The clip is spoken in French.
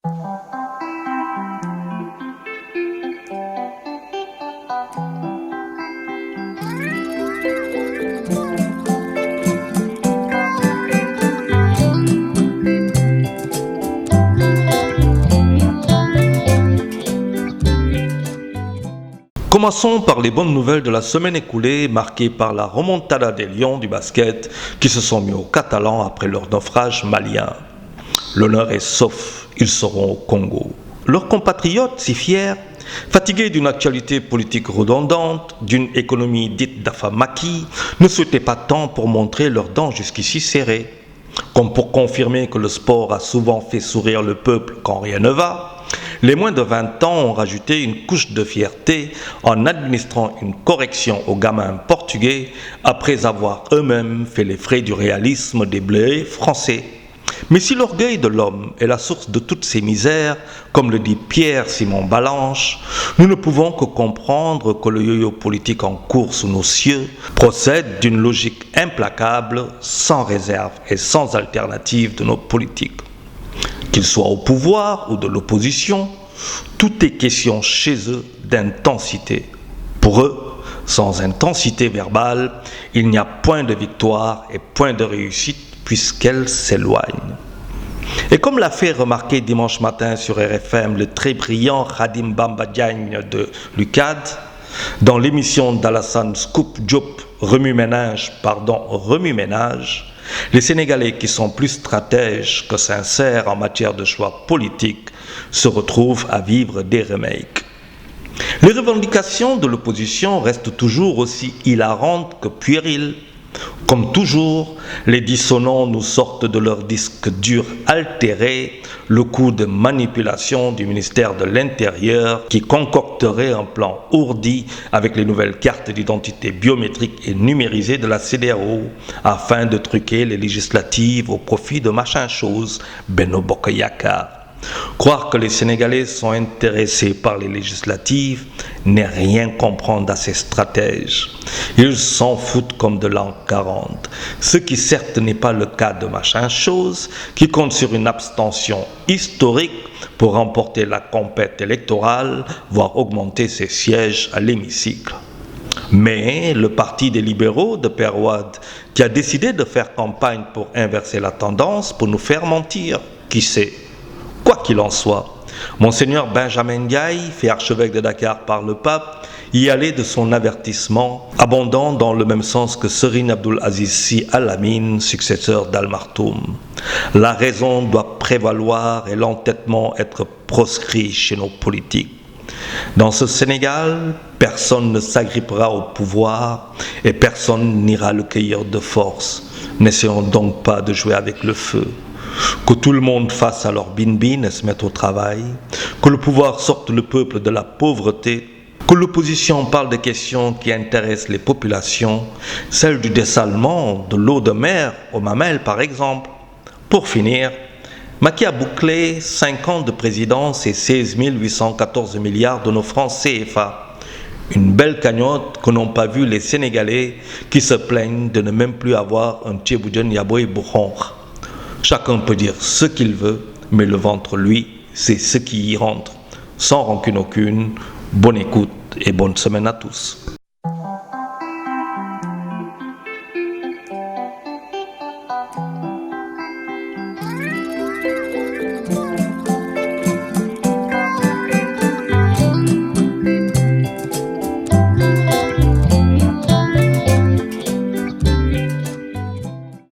Commençons par les bonnes nouvelles de la semaine écoulée, marquée par la remontada des Lions du basket qui se sont mis au Catalan après leur naufrage malien. L'honneur est sauf, ils seront au Congo. Leurs compatriotes, si fiers, fatigués d'une actualité politique redondante, d'une économie dite d'affamaki, ne souhaitaient pas tant pour montrer leurs dents jusqu'ici serrées, comme pour confirmer que le sport a souvent fait sourire le peuple quand rien ne va. Les moins de 20 ans ont rajouté une couche de fierté en administrant une correction aux gamins portugais après avoir eux-mêmes fait les frais du réalisme des bleus français. Mais si l'orgueil de l'homme est la source de toutes ces misères, comme le dit Pierre-Simon Balanche, nous ne pouvons que comprendre que le yo-yo politique en cours sous nos cieux procède d'une logique implacable, sans réserve et sans alternative de nos politiques. Qu'ils soient au pouvoir ou de l'opposition, tout est question chez eux d'intensité. Pour eux, sans intensité verbale, il n'y a point de victoire et point de réussite puisqu'elle s'éloigne. Et comme l'a fait remarquer dimanche matin sur RFM le très brillant Khadim Bamba Diagne de l'UCAD, dans l'émission d'Alassane Scoop Diop Remue-Ménage, les Sénégalais qui sont plus stratèges que sincères en matière de choix politiques se retrouvent à vivre des remakes. Les revendications de l'opposition restent toujours aussi hilarantes que puériles. Comme toujours, les dissonants nous sortent de leur disque dur altéré le coup de manipulation du ministère de l'Intérieur qui concocterait un plan ourdi avec les nouvelles cartes d'identité biométriques et numérisées de la CEDEAO afin de truquer les législatives au profit de machin chose, Benno Bokk Yakaar. Croire que les Sénégalais sont intéressés par les législatives n'est rien comprendre à ces stratèges. Ils s'en foutent comme de l'an 40, ce qui certes n'est pas le cas de machin chose, qui compte sur une abstention historique pour remporter la compète électorale, voire augmenter ses sièges à l'hémicycle. Mais le parti des libéraux de Père Wade, qui a décidé de faire campagne pour inverser la tendance, pour nous faire mentir, qui sait? Quoi qu'il en soit, Monseigneur Benjamin Ndiaye, fait archevêque de Dakar par le pape, y allait de son avertissement, abondant dans le même sens que Serigne Abdoul Aziz Sy Al Amine, successeur d'Al Maktoum. La raison doit prévaloir et l'entêtement être proscrit chez nos politiques. Dans ce Sénégal, personne ne s'agrippera au pouvoir et personne n'ira le cueillir de force. N'essayons donc pas de jouer avec le feu. Que tout le monde fasse alors bin-bin et se mette au travail, que le pouvoir sorte le peuple de la pauvreté, que l'opposition parle des questions qui intéressent les populations, celles du dessalement de l'eau de mer aux mamelles par exemple. Pour finir, Macky a bouclé 5 ans de présidence et 16 814 milliards de nos francs CFA. Une belle cagnotte que n'ont pas vu les Sénégalais qui se plaignent de ne même plus avoir un Tchéboudian Yaboy Boukhonr. Chacun peut dire ce qu'il veut, mais le ventre, lui, c'est ce qui y rentre. Sans rancune aucune, bonne écoute et bonne semaine à tous.